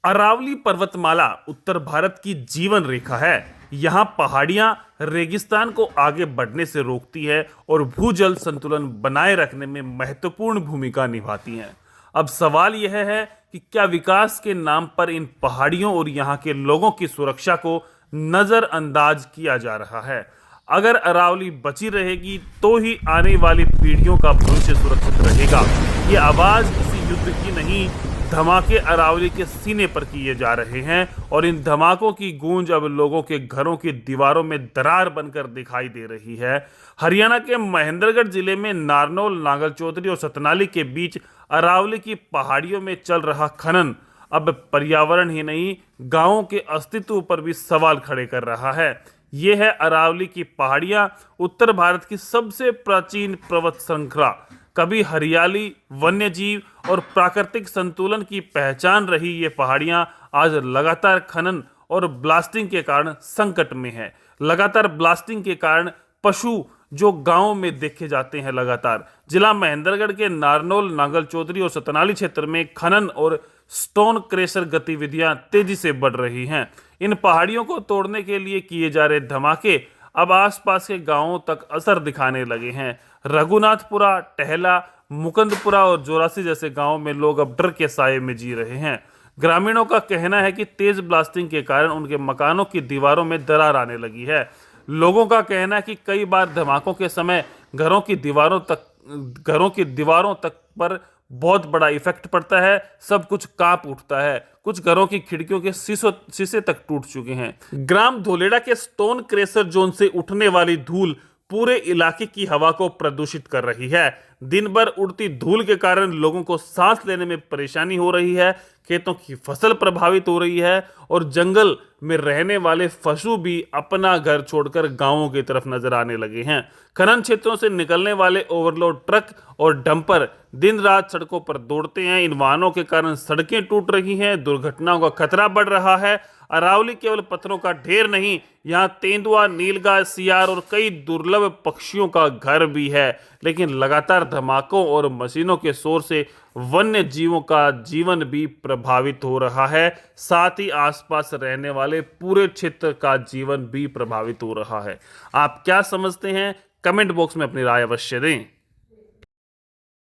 अरावली पर्वतमाला उत्तर भारत की जीवन रेखा है। यहाँ पहाड़ियाँ रेगिस्तान को आगे बढ़ने से रोकती है और भूजल संतुलन बनाए रखने में महत्वपूर्ण भूमिका निभाती हैं। अब सवाल यह है कि क्या विकास के नाम पर इन पहाड़ियों और यहाँ के लोगों की सुरक्षा को नजरअंदाज किया जा रहा है। अगर अरावली बची रहेगी तो ही आने वाली पीढ़ियों का भविष्य सुरक्षित रहेगा। ये आवाज किसी युद्ध की नहीं, धमाके अरावली के सीने पर किए जा रहे हैं और इन धमाकों की गूंज अब लोगों के घरों की दीवारों में दरार बनकर दिखाई दे रही है। हरियाणा के महेंद्रगढ़ जिले में नारनौल, नांगल चौधरी और सतनाली के बीच अरावली की पहाड़ियों में चल रहा खनन अब पर्यावरण ही नहीं, गांवों के अस्तित्व पर भी सवाल खड़े कर रहा है। ये है अरावली की पहाड़ियां, उत्तर भारत की सबसे प्राचीन पर्वत श्रृंखला। कभी हरियाली, वन्यजीव और प्राकृतिक संतुलन की पहचान रही ये पहाड़ियां आज लगातार खनन और ब्लास्टिंग के कारण संकट में है। लगातार ब्लास्टिंग के कारण पशु जो गांवों में देखे जाते हैं, लगातार जिला महेंद्रगढ़ के नारनौल, नांगल चौधरी और सतनाली क्षेत्र में खनन और स्टोन क्रेशर गतिविधियां तेजी से बढ़ रही हैं। इन पहाड़ियों को तोड़ने के लिए किए जा रहे धमाके अब आसपास के गांवों तक असर दिखाने लगे हैं। रघुनाथपुरा, टहला, मुकुंदपुरा और जोरासी जैसे गांवों में लोग अब डर के साये में जी रहे हैं। ग्रामीणों का कहना है कि तेज ब्लास्टिंग के कारण उनके मकानों की दीवारों में दरार आने लगी है। लोगों का कहना है कि कई बार धमाकों के समय घरों की दीवारों तक पर बहुत बड़ा इफेक्ट पड़ता है। सब कुछ कांप उठता है। कुछ घरों की खिड़कियों के शीशे तक टूट चुके हैं। ग्राम धोलेड़ा के स्टोन क्रेशर जोन से उठने वाली धूल पूरे इलाके की हवा को प्रदूषित कर रही है। दिन भर उड़ती धूल के कारण लोगों को सांस लेने में परेशानी हो रही है, खेतों की फसल प्रभावित हो रही है और जंगल में रहने वाले पशु भी अपना घर छोड़कर गांवों की तरफ नजर आने लगे हैं। खनन क्षेत्रों से निकलने वाले ओवरलोड ट्रक और डंपर दिन रात सड़कों पर दौड़ते हैं। इन वाहनों के कारण सड़कें टूट रही हैं, दुर्घटनाओं का खतरा बढ़ रहा है। अरावली केवल पत्थरों का ढेर नहीं, यहाँ तेंदुआ, नीलगाय, सियार और कई दुर्लभ पक्षियों का घर भी है। लेकिन लगातार धमाकों और मशीनों के शोर से वन्य जीवों का जीवन भी प्रभावित हो रहा है। साथ ही आसपास रहने वाले पूरे क्षेत्र का जीवन भी प्रभावित हो रहा है। आप क्या समझते हैं? कमेंट बॉक्स में अपनी राय अवश्य दें।